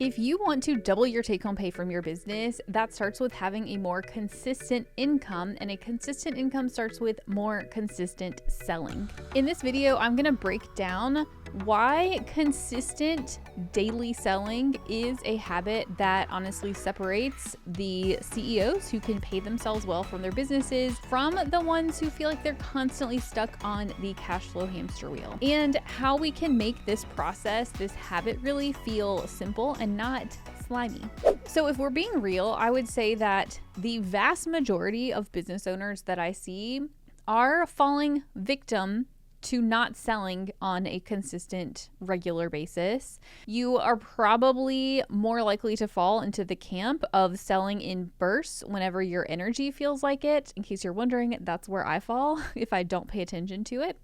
If you want to double your take-home pay from your business, that starts with having a more consistent income, and a consistent income starts with more consistent selling. In this video, I'm going to break down why consistent daily selling is a habit that honestly separates the CEOs who can pay themselves well from their businesses from the ones who feel like they're constantly stuck on the cash flow hamster wheel, and how we can make this process, this habit, really feel simple and not slimy. So if we're being real, I would say that the vast majority of business owners that I see are falling victim to not selling on a consistent, regular basis. You are probably more likely to fall into the camp of selling in bursts whenever your energy feels like it. In case you're wondering, that's where I fall if I don't pay attention to it.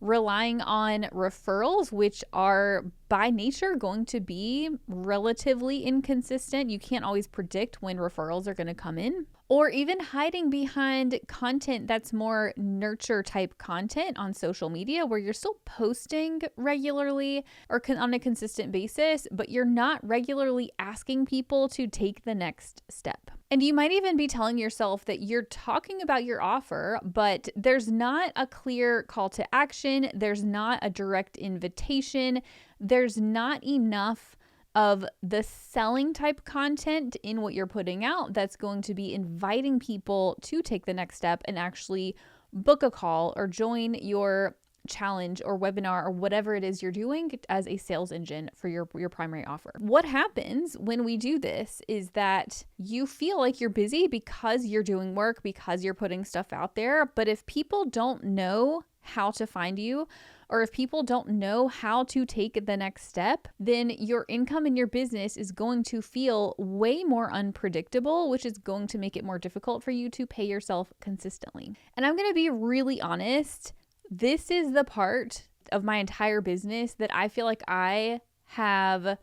Relying on referrals, which are by nature going to be relatively inconsistent. You can't always predict when referrals are going to come in. Or even hiding behind content that's more nurture type content on social media, where you're still posting regularly or on a consistent basis, but you're not regularly asking people to take the next step. And you might even be telling yourself that you're talking about your offer, but there's not a clear call to action. There's not a direct invitation. There's not enough of the selling type content in what you're putting out that's going to be inviting people to take the next step and actually book a call or join your challenge or webinar or whatever it is you're doing as a sales engine for your primary offer. What happens when we do this is that you feel like you're busy because you're doing work, because you're putting stuff out there. But if people don't know how to find you, or if people don't know how to take the next step, then your income in your business is going to feel way more unpredictable, which is going to make it more difficult for you to pay yourself consistently. And I'm going to be really honest. This is the part of my entire business that I feel like I have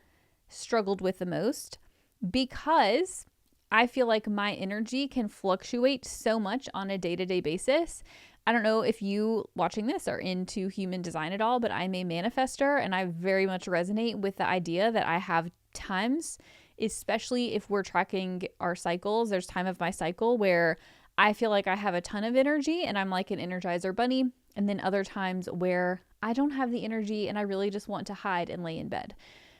struggled with the most, because I feel like my energy can fluctuate so much on a day-to-day basis. I don't know if you watching this are into human design at all, but I'm a manifester, and I very much resonate with the idea that I have times, especially if we're tracking our cycles, there's time of my cycle where I feel like I have a ton of energy and I'm like an Energizer bunny. And then other times where I don't have the energy and I really just want to hide and lay in bed.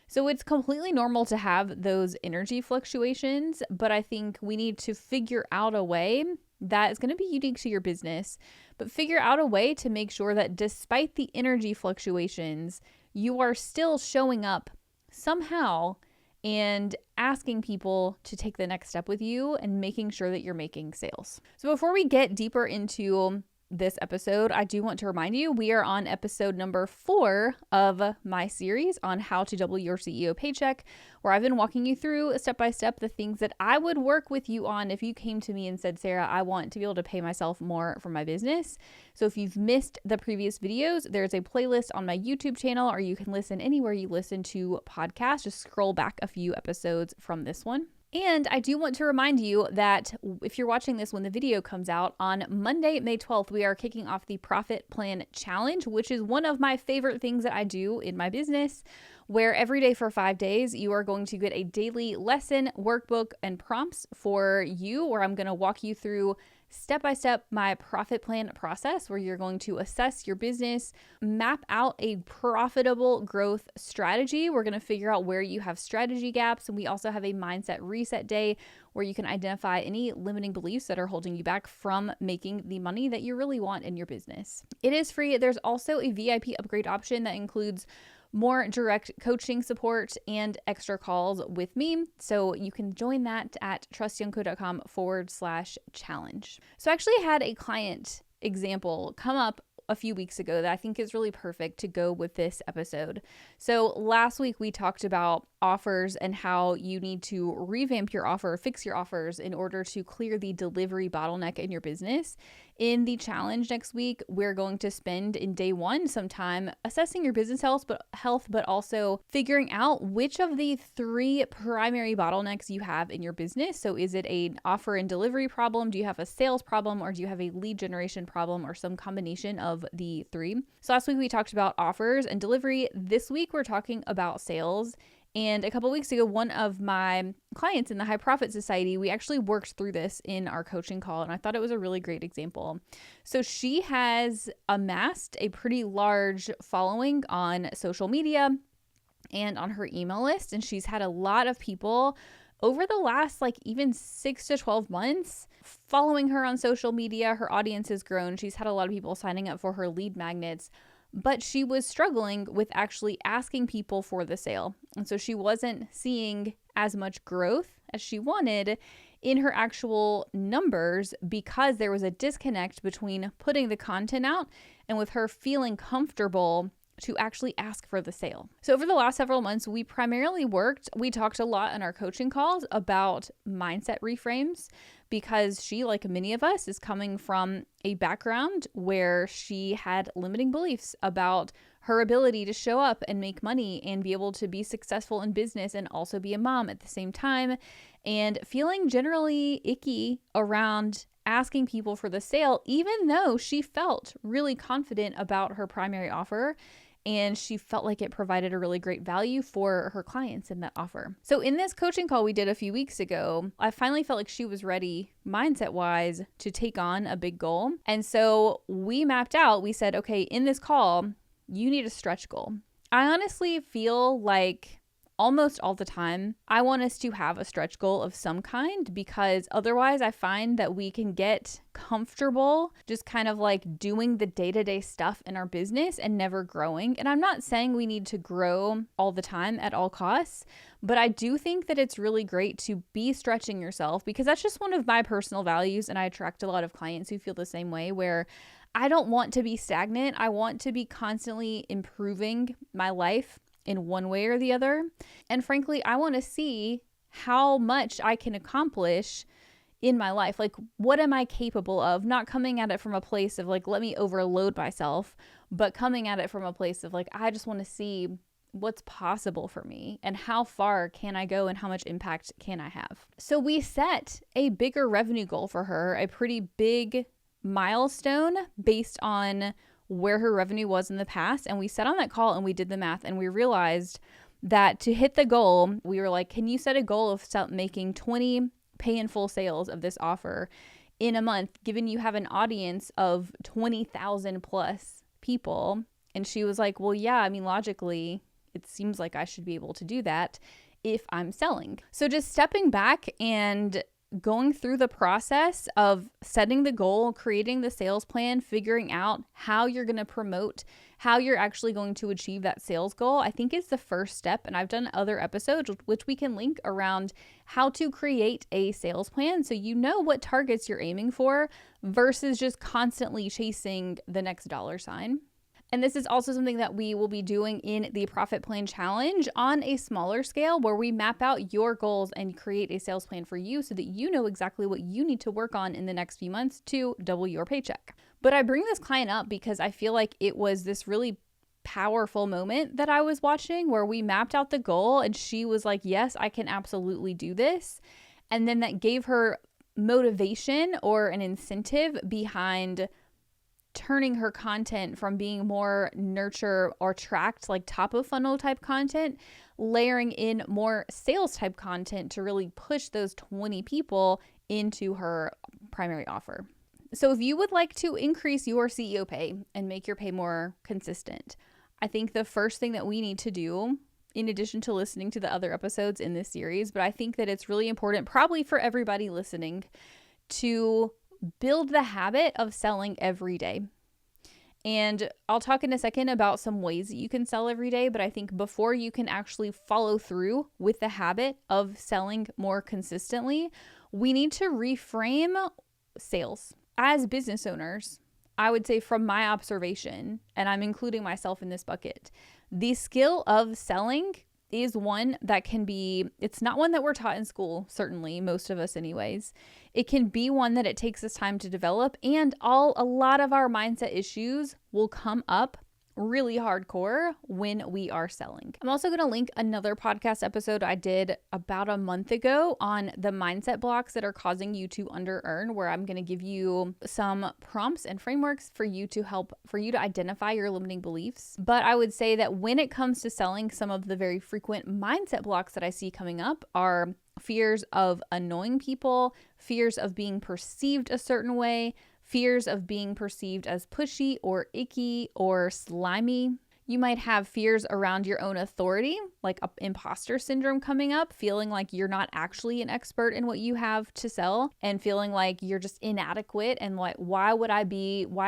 So it's completely normal to have those energy fluctuations, but I think we need to figure out a way that is going to be unique to your business, but figure out a way to make sure that despite the energy fluctuations, you are still showing up somehow and asking people to take the next step with you and making sure that you're making sales. So before we get deeper into this episode, I do want to remind you, we are on episode number 4 of my series on how to double your CEO paycheck, where I've been walking you through step by step the things that I would work with you on if you came to me and said, Sarah, I want to be able to pay myself more for my business. So if you've missed the previous videos, there's a playlist on my YouTube channel, or you can listen anywhere you listen to podcasts. Just scroll back a few episodes from this one. And I do want to remind you that if you're watching this when the video comes out, on Monday, May 12th, we are kicking off the Profit Plan Challenge, which is one of my favorite things that I do in my business, where every day for 5 days, you are going to get a daily lesson, workbook, and prompts for you, where I'm going to walk you through step-by-step my profit plan process, where you're going to assess your business, map out a profitable growth strategy. We're going to figure out where you have strategy gaps. And we also have a mindset reset day where you can identify any limiting beliefs that are holding you back from making the money that you really want in your business. It is free. There's also a VIP upgrade option that includes more direct coaching support and extra calls with me. So you can join that at trustyoungco.com/challenge. So I actually had a client example come up a few weeks ago that I think is really perfect to go with this episode. So last week we talked about offers and how you need to revamp your offer, fix your offers in order to clear the delivery bottleneck in your business. In the challenge next week, we're going to spend in day 1 some time assessing your business health, but also figuring out which of the 3 primary bottlenecks you have in your business. So is it an offer and delivery problem? Do you have a sales problem? Or do you have a lead generation problem, or some combination of the 3? So last week we talked about offers and delivery. This week we're talking about sales. And a couple weeks ago, one of my clients in the High Profit Society, we actually worked through this in our coaching call, and I thought it was a really great example. So she has amassed a pretty large following on social media and on her email list, and she's had a lot of people over the last even 6 to 12 months following her on social media. Her audience has grown. She's had a lot of people signing up for her lead magnets, but she was struggling with actually asking people for the sale. And so she wasn't seeing as much growth as she wanted in her actual numbers because there was a disconnect between putting the content out and with her feeling comfortable to actually ask for the sale. So over the last several months, we talked a lot in our coaching calls about mindset reframes, because she, like many of us, is coming from a background where she had limiting beliefs about her ability to show up and make money and be able to be successful in business and also be a mom at the same time, and feeling generally icky around asking people for the sale, even though she felt really confident about her primary offer and she felt like it provided a really great value for her clients in that offer. So in this coaching call we did a few weeks ago, I finally felt like she was ready mindset-wise to take on a big goal. And so we said, okay, in this call, you need a stretch goal. I honestly feel like almost all the time, I want us to have a stretch goal of some kind, because otherwise I find that we can get comfortable just kind of doing the day-to-day stuff in our business and never growing. And I'm not saying we need to grow all the time at all costs, but I do think that it's really great to be stretching yourself, because that's just one of my personal values. And I attract a lot of clients who feel the same way, where I don't want to be stagnant. I want to be constantly improving my life in one way or the other. And frankly, I want to see how much I can accomplish in my life. What am I capable of? Not coming at it from a place of let me overload myself, but coming at it from a place of I just want to see what's possible for me and how far can I go and how much impact can I have. So we set a bigger revenue goal for her, a pretty big milestone based on where her revenue was in the past. And we sat on that call and we did the math, and we realized that to hit the goal, we were like, can you set a goal of making 20 pay in full sales of this offer in a month, given you have an audience of 20,000 plus people? And she was like, well, yeah, I mean, logically, it seems like I should be able to do that if I'm selling. So just stepping back and going through the process of setting the goal, creating the sales plan, figuring out how you're going to promote, how you're actually going to achieve that sales goal, I think is the first step. And I've done other episodes, which we can link, around how to create a sales plan so you know what targets you're aiming for versus just constantly chasing the next dollar sign. And this is also something that we will be doing in the Profit Plan Challenge on a smaller scale, where we map out your goals and create a sales plan for you so that you know exactly what you need to work on in the next few months to double your paycheck. But I bring this client up because I feel like it was this really powerful moment that I was watching where we mapped out the goal and she was like, yes, I can absolutely do this. And then that gave her motivation or an incentive behind turning her content from being more nurture or attract, top of funnel type content, layering in more sales type content to really push those 20 people into her primary offer. So if you would like to increase your CEO pay and make your pay more consistent, I think the first thing that we need to do, in addition to listening to the other episodes in this series, but I think that it's really important, probably for everybody listening, to build the habit of selling every day. And I'll talk in a second about some ways that you can sell every day, but I think before you can actually follow through with the habit of selling more consistently, we need to reframe sales. As business owners, I would say, from my observation, and I'm including myself in this bucket, the skill of selling is one that can be, it's not one that we're taught in school, certainly, most of us anyways. It can be one that it takes us time to develop, and a lot of our mindset issues will come up really hardcore when we are selling. I'm also going to link another podcast episode I did about a month ago on the mindset blocks that are causing you to under earn, where I'm going to give you some prompts and frameworks for you to identify your limiting beliefs. But I would say that when it comes to selling, some of the very frequent mindset blocks that I see coming up are fears of annoying people, fears of being perceived a certain way, fears of being perceived as pushy or icky or slimy. You might have fears around your own authority, like imposter syndrome coming up, feeling like you're not actually an expert in what you have to sell and feeling like you're just inadequate and like, why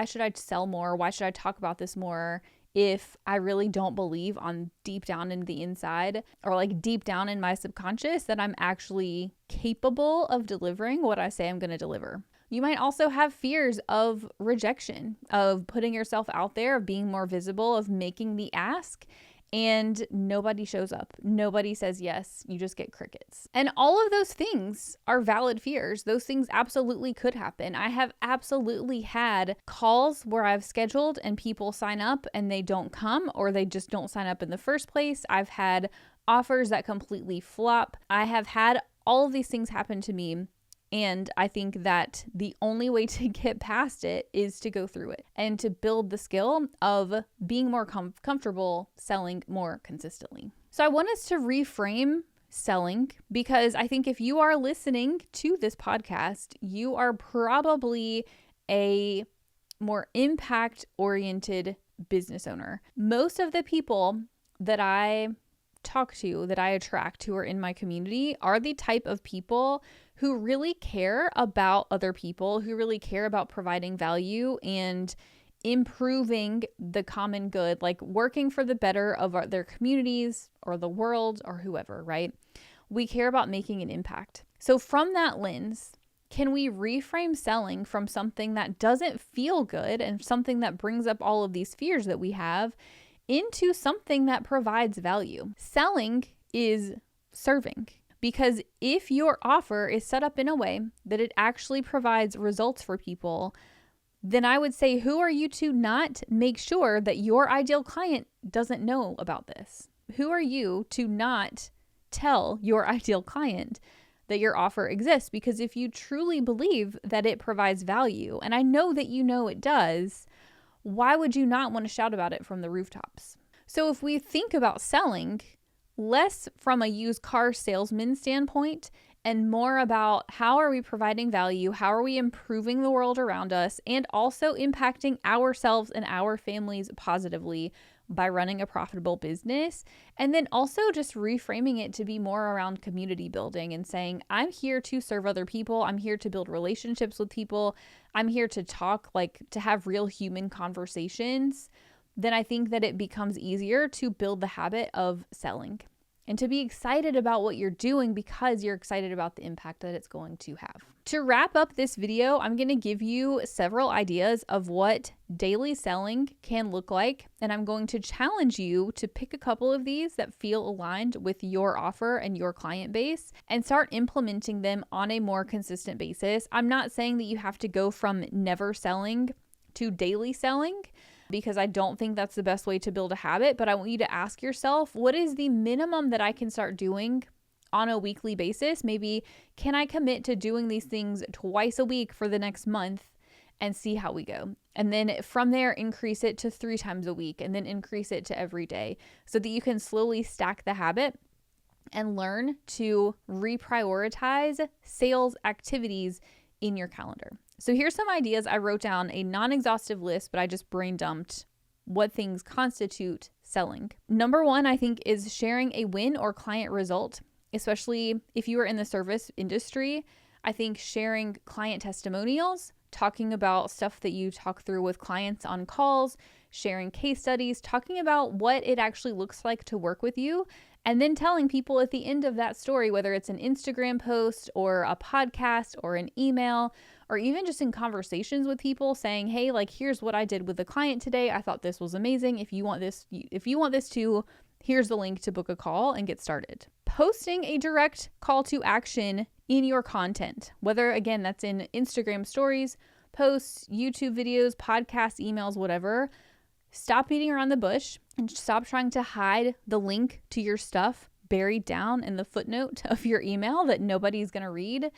should I sell more? Why should I talk about this more if I really don't believe on deep down in the inside or like deep down in my subconscious that I'm actually capable of delivering what I say I'm going to deliver. You might also have fears of rejection, of putting yourself out there, of being more visible, of making the ask, and nobody shows up. Nobody says yes. You just get crickets. And all of those things are valid fears. Those things absolutely could happen. I have absolutely had calls where I've scheduled and people sign up and they don't come, or they just don't sign up in the first place. I've had offers that completely flop. I have had all of these things happen to me. And I think that the only way to get past it is to go through it and to build the skill of being more comfortable selling more consistently. So I want us to reframe selling, because I think if you are listening to this podcast, you are probably a more impact-oriented business owner. Most of the people that I talk to, that I attract, who are in my community, are the type of people who really care about other people, who really care about providing value and improving the common good, like working for the better of their communities or the world or whoever, right? We care about making an impact. So from that lens, can we reframe selling from something that doesn't feel good and something that brings up all of these fears that we have into something that provides value? Selling is serving. Because if your offer is set up in a way that it actually provides results for people, then I would say, who are you to not make sure that your ideal client doesn't know about this? Who are you to not tell your ideal client that your offer exists? Because if you truly believe that it provides value, and I know that you know it does, why would you not want to shout about it from the rooftops? So if we think about selling less from a used car salesman standpoint and more about how are we providing value, how are we improving the world around us, and also impacting ourselves and our families positively by running a profitable business, and then also just reframing it to be more around community building and saying, I'm here to serve other people, I'm here to build relationships with people, I'm here to talk, like to have real human conversations, then I think that it becomes easier to build the habit of selling and to be excited about what you're doing because you're excited about the impact that it's going to have. To wrap up this video, I'm going to give you several ideas of what daily selling can look like, and I'm going to challenge you to pick a couple of these that feel aligned with your offer and your client base and start implementing them on a more consistent basis. I'm not saying that you have to go from never selling to daily selling, because I don't think that's the best way to build a habit, but I want you to ask yourself, what is the minimum that I can start doing on a weekly basis? Maybe can I commit to doing these things twice a week for the next month and see how we go? And then from there, increase it to 3 times a week and then increase it to every day so that you can slowly stack the habit and learn to reprioritize sales activities in your calendar. So here's some ideas. I wrote down a non-exhaustive list, but I just brain dumped what things constitute selling. Number 1, I think, is sharing a win or client result, especially if you are in the service industry. I think sharing client testimonials, talking about stuff that you talk through with clients on calls, sharing case studies, talking about what it actually looks like to work with you, and then telling people at the end of that story, whether it's an Instagram post or a podcast or an email, or even just in conversations with people saying, hey, like, here's what I did with the client today. I thought this was amazing. If you want this too, here's the link to book a call and get started. Posting a direct call to action in your content, whether, again, that's in Instagram stories, posts, YouTube videos, podcasts, emails, whatever. Stop beating around the bush and stop trying to hide the link to your stuff buried down in the footnote of your email that nobody's going to read,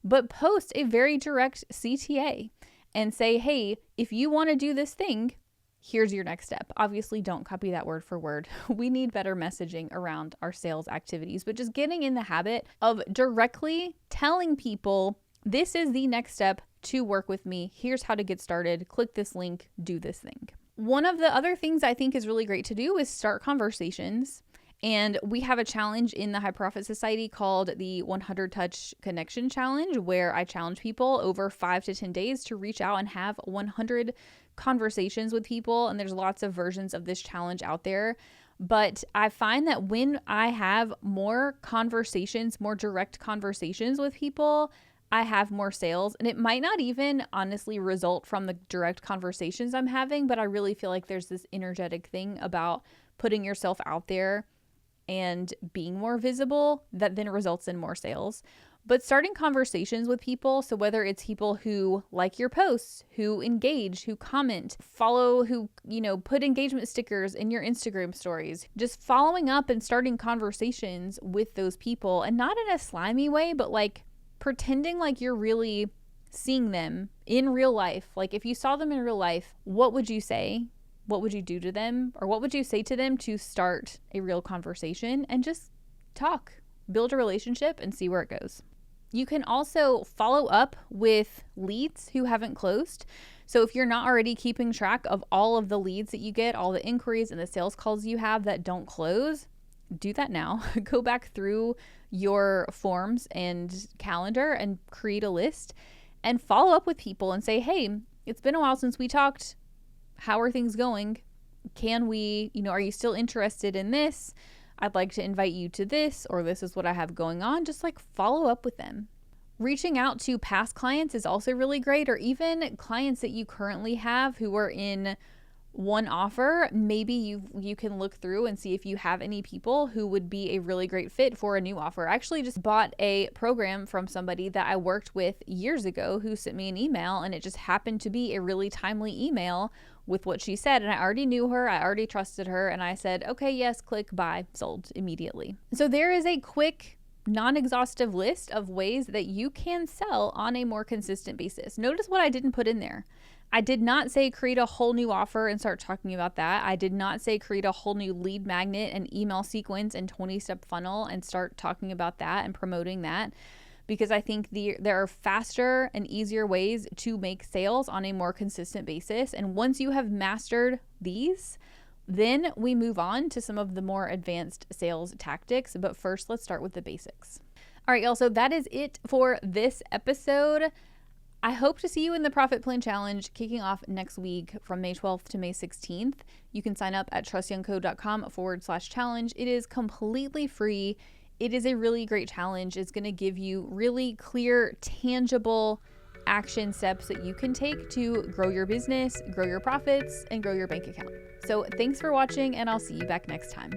but post a very direct CTA and say, hey, if you want to do this thing, here's your next step. Obviously, don't copy that word for word. We need better messaging around our sales activities, but just getting in the habit of directly telling people, this is the next step to work with me. Here's how to get started. Click this link, do this thing. One of the other things I think is really great to do is start conversations. And we have a challenge in the High Profit Society called the 100 Touch Connection Challenge, where I challenge people over 5 to 10 days to reach out and have 100 conversations with people. And there's lots of versions of this challenge out there. But I find that when I have more conversations, more direct conversations with people, I have more sales. And it might not even honestly result from the direct conversations I'm having, but I really feel like there's this energetic thing about putting yourself out there and being more visible that then results in more sales. But starting conversations with people, so whether it's people who like your posts, who engage, who comment, follow, who, put engagement stickers in your Instagram stories, just following up and starting conversations with those people, and not in a slimy way, but like pretending like you're really seeing them in real life. Like if you saw them in real life, what would you say? What would you do to them? Or what would you say to them to start a real conversation? And just talk, build a relationship and see where it goes. You can also follow up with leads who haven't closed. So if you're not already keeping track of all of the leads that you get, all the inquiries and the sales calls you have that don't close, do that now. Go back through your forms and calendar and create a list and follow up with people and say, hey, it's been a while since we talked. How are things going? Can we, are you still interested in this? I'd like to invite you to this, or this is what I have going on. Just like follow up with them. Reaching out to past clients is also really great, or even clients that you currently have who are in one offer. Maybe you can look through and see if you have any people who would be a really great fit for a new offer. I actually just bought a program from somebody that I worked with years ago who sent me an email, and it just happened to be a really timely email with what she said. And I already knew her, I already trusted her, and I said, okay, yes, click, buy, sold immediately. So there is a quick, non-exhaustive list of ways that you can sell on a more consistent basis. Notice what I didn't put in there. I did not say create a whole new offer and start talking about that. I did not say create a whole new lead magnet and email sequence and 20-step funnel and start talking about that and promoting that, because I think there are faster and easier ways to make sales on a more consistent basis. And once you have mastered these, then we move on to some of the more advanced sales tactics. But first, let's start with the basics. All right, y'all. So that is it for this episode. I hope to see you in the Profit Plan Challenge kicking off next week from May 12th to May 16th. You can sign up at trustyoungco.com/challenge. It is completely free. It is a really great challenge. It's going to give you really clear, tangible action steps that you can take to grow your business, grow your profits, and grow your bank account. So thanks for watching, and I'll see you back next time.